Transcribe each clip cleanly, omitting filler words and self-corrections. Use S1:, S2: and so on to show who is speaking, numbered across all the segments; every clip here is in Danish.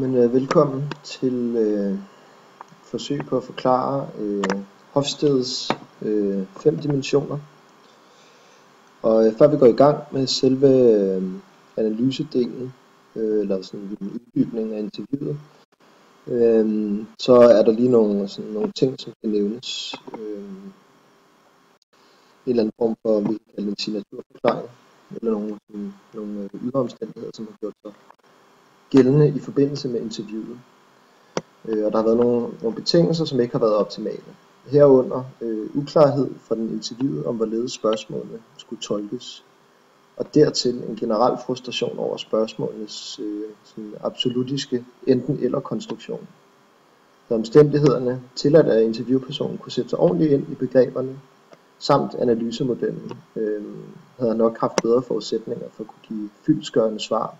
S1: Velkommen til forsøg på at forklare Hofstedes 5 dimensioner. Og før vi går i gang med selve analysedelen, eller sådan en uddybning af interviewet, så er der lige nogle ting, som kan nævnes. En eller anden form for, vi kan kalde en signaturforklaring, eller nogle ydre omstændigheder, som har gjort sig gældende i forbindelse med interviewet. Og der har været nogle betingelser, som ikke har været optimale. Herunder uklarhed fra den interviewet om, hvorledes spørgsmålene skulle tolkes. Og dertil en generel frustration over spørgsmålenes absolutiske enten eller konstruktion. Så omstændighederne tilladt, at interviewpersonen kunne sætte sig ordentligt ind i begreberne, samt analysemodellen, havde nok haft bedre forudsætninger for at kunne give fyldestgørende svar.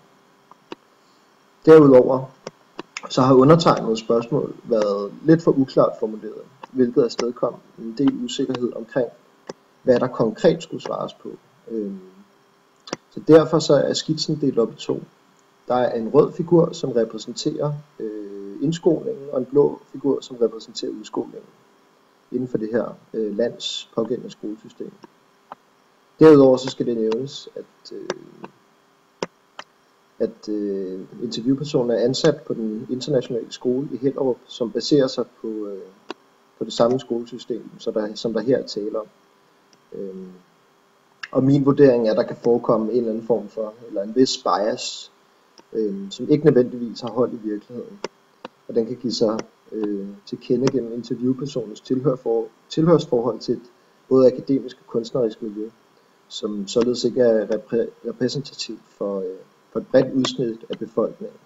S1: Derudover så har undertegnede spørgsmål været lidt for uklart formuleret, hvilket afstedkom en del usikkerhed omkring, hvad der konkret skulle svares på. Så derfor så er skitsen delt op i to. Der er en rød figur, som repræsenterer indskolingen, og en blå figur, som repræsenterer udskolingen inden for det her lands pågældende skolesystem. Derudover så skal det nævnes, at interviewpersonen er ansat på den internationale skole i Hellerup, som baserer sig på det samme skolesystem, som der her er tale om. Og min vurdering er, at der kan forekomme en eller anden form for, eller en vis bias, som ikke nødvendigvis har hold i virkeligheden. Og den kan give sig til kende gennem interviewpersonens tilhørsforhold til et både akademisk og kunstnerisk miljø, som således ikke er repræsentativt for et bredt udsnit af befolkningen,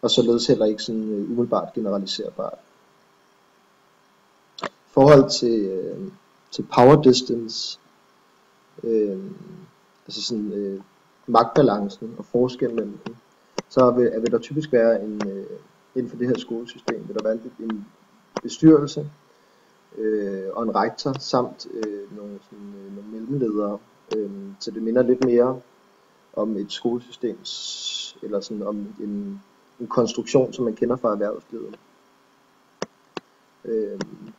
S1: og således heller ikke sådan umiddelbart generaliserbart. I forhold til power distance, altså sådan magtbalancen og forskellen mellem dem, så vil der typisk være inden for det her skolesystem, vil der være en bestyrelse og en rektor, samt nogle mellemledere, så det minder lidt mere om et skolesystem, eller sådan om en konstruktion, som man kender fra erhvervslivet.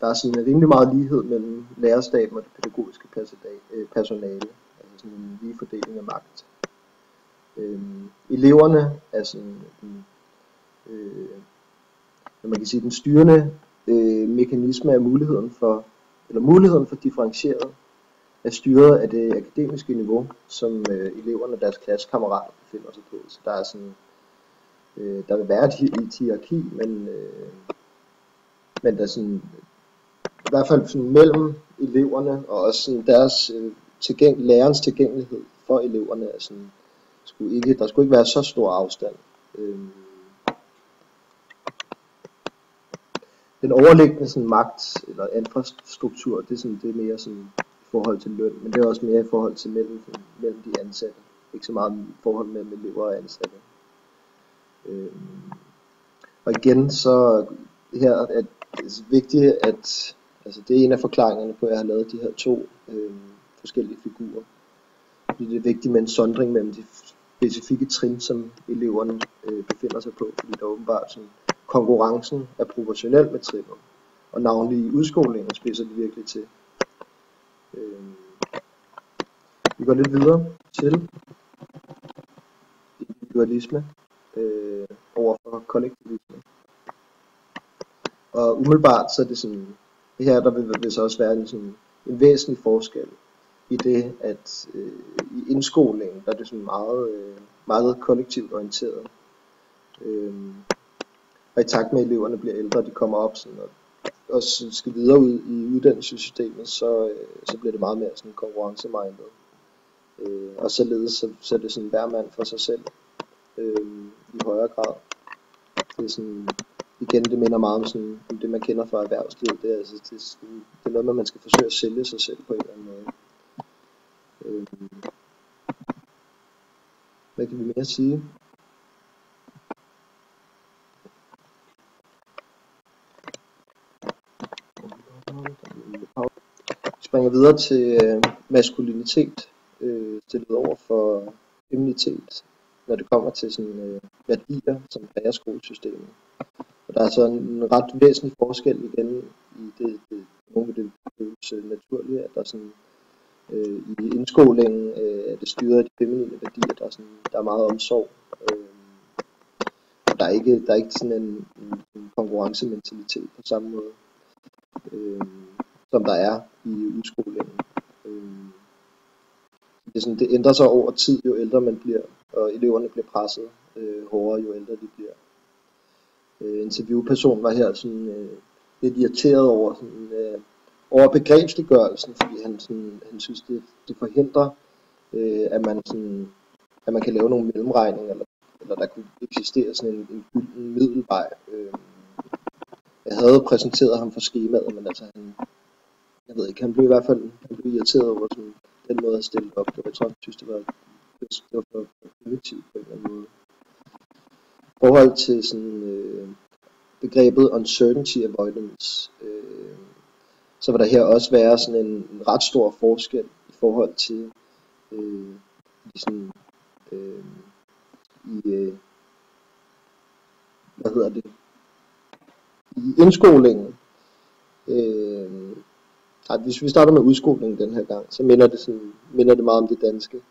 S1: Der er sådan en rimelig meget lighed mellem lærerstaben og det pædagogiske personale, altså sådan en lige fordeling af magt. Eleverne er sådan man kan sige, den styrende mekanisme af muligheden for differentieret er styret af det akademiske niveau, som eleverne og deres klassekammerater befinder sig på. Så der er sådan, der vil være et hierarki, men der er sådan, i hvert fald sådan mellem eleverne og også sådan deres lærerens tilgængelighed for eleverne er sådan, der skulle ikke være så stor afstand. Den overliggende sådan magt eller infrastruktur, det er mere sådan i forhold til løn, men det er også mere i forhold til mellem de ansatte. Ikke så meget i forhold mellem elever og ansatte. Og igen så her er det vigtigt, at altså det er en af forklaringerne på, at jeg har lavet de her to forskellige figurer. Fordi det er vigtigt med en sondring mellem de specifikke trin, som eleverne befinder sig på, fordi der åbenbart sådan konkurrencen er proportionel med trinnet, og navnlig i udskolingen spidser de virkelig til. Vi går lidt videre til individualisme overfor kollektivisme. Og umiddelbart så er det sådan, her der vil så også være en væsentlig forskel i det, at i indskolingen der er det sådan meget kollektivt orienteret. Og i takt med at eleverne bliver ældre, de kommer op sådan, og skal videre ud i uddannelsessystemet, så bliver det meget mere sådan konkurrencemindet. Og således så er det sådan hver mand for sig selv i højere grad. Det er sådan, igen, det minder meget om det man kender fra erhvervslivet. Det er noget med, at man skal forsøge at sælge sig selv på en eller anden måde. Hvad kan vi mere sige? Vi springer videre til maskulinitet, stillet over for feminitet. når det kommer til sådan, værdier, som præger skolesystemet. Og der er så en ret væsentlig forskel igen i nogle af det føles naturlige, at der sådan, i indskolingen er det styret af de feminine værdier, der er meget omsorg. Og der er ikke sådan en konkurrencementalitet på samme måde, som der er i udskolingen. Det ændrer sig over tid, jo ældre man bliver, og eleverne bliver presset hårdere, jo ældre de bliver. Interviewpersonen var her sådan, lidt irriteret over begrebsliggørelsen, fordi han synes, det forhindrer, at man kan lave nogle mellemregninger, eller der kunne eksistere sådan en gylden middelvej. Jeg havde præsenteret ham for skemaet, men altså jeg ved ikke, han blev i hvert fald irriteret over sådan, den måde at stille op. Jeg tror, han synes, det var for primitivt på en eller anden måde. I forhold til sådan, begrebet uncertainty avoidance, så vil der her også være sådan en ret stor forskel i forhold til i indskolingen. Hvis vi starter med udskolingen den her gang, så minder det meget om det danske.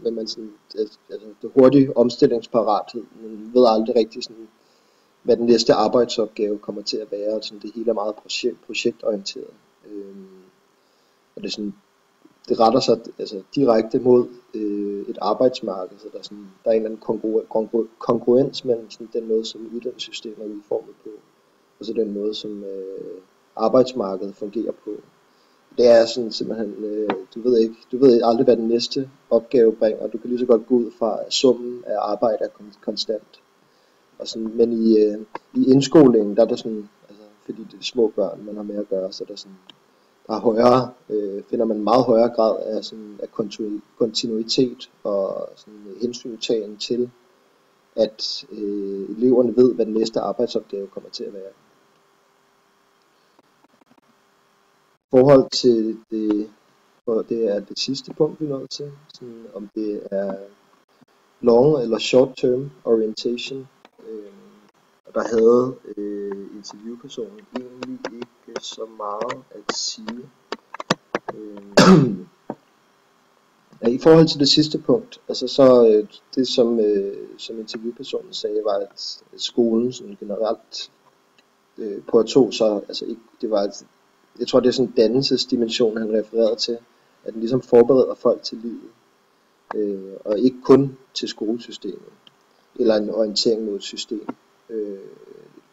S1: Men man sådan, altså det hurtige omstillingsparathed, man ved aldrig rigtig sådan, hvad den næste arbejdsopgave kommer til at være, og sådan, det hele er meget projektorienteret. Og det retter sig altså direkte mod et arbejdsmarked, så der er en eller anden kongruens mellem sådan, den måde, som uddannelsessystemet er udformet på, og så den måde, som arbejdsmarkedet fungerer på. Det er sådan simpelthen, du ved aldrig, hvad den næste opgave bringer, og du kan lige så godt gå ud fra, at summen af arbejde er konstant. Og sådan, men i indskolingen, der er der sådan, altså, fordi det er små børn, man har med at gøre, så der er højere, finder man en meget højere grad af kontinuitet og sådan hensyntagen til, at eleverne ved, hvad den næste arbejdsopgave kommer til at være. I forhold til det er det sidste punkt, vi er nået til, sådan, om det er long eller short term orientation. Og der havde interviewpersonen egentlig ikke så meget at sige. I forhold til det sidste punkt, altså så det som interviewpersonen sagde, var at skolen sådan generelt påtog sig, altså ikke, det var, jeg tror det er sådan en dannelsesdimension, han refererede til, at den ligesom forbereder folk til livet, og ikke kun til skolesystemet, eller en orientering mod et system,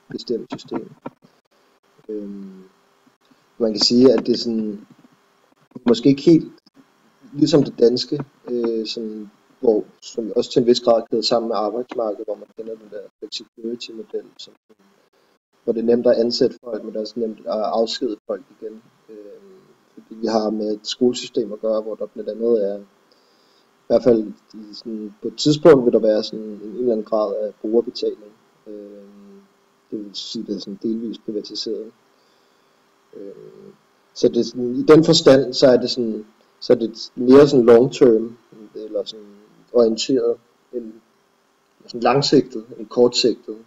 S1: bestemt system. Man kan sige, at det er sådan, måske ikke helt ligesom det danske, som også til en vis grad kæder sammen med arbejdsmarkedet, hvor man kender den der flexibility-model, hvor det er nemt at ansætte folk, men det er også nemt at afskede folk igen. Fordi vi har med et skolesystem at gøre, hvor der blandt andet er, i hvert fald på et tidspunkt vil der være sådan en eller anden grad af brugerbetaling. Det vil sige, at det er sådan delvis privatiseret. Så det, i den forstand, så er det mere sådan long term, eller sådan orienteret, end sådan langsigtet, end kortsigtet.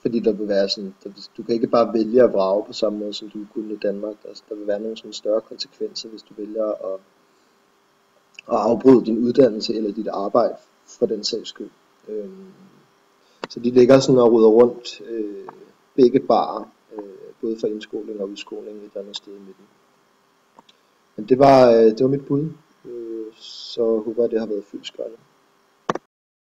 S1: Fordi der vil være sådan, du kan ikke bare vælge at vrage på samme måde, som du kunne i Danmark. Altså, der vil være nogle sådan større konsekvenser, hvis du vælger at afbryde din uddannelse eller dit arbejde for den sags skyld. Så de ligger sådan og ruder rundt begge barer, både for indskoling og udskoling et andet sted i midten. Men det var mit bud, så håber jeg, det har været fyldestgørende.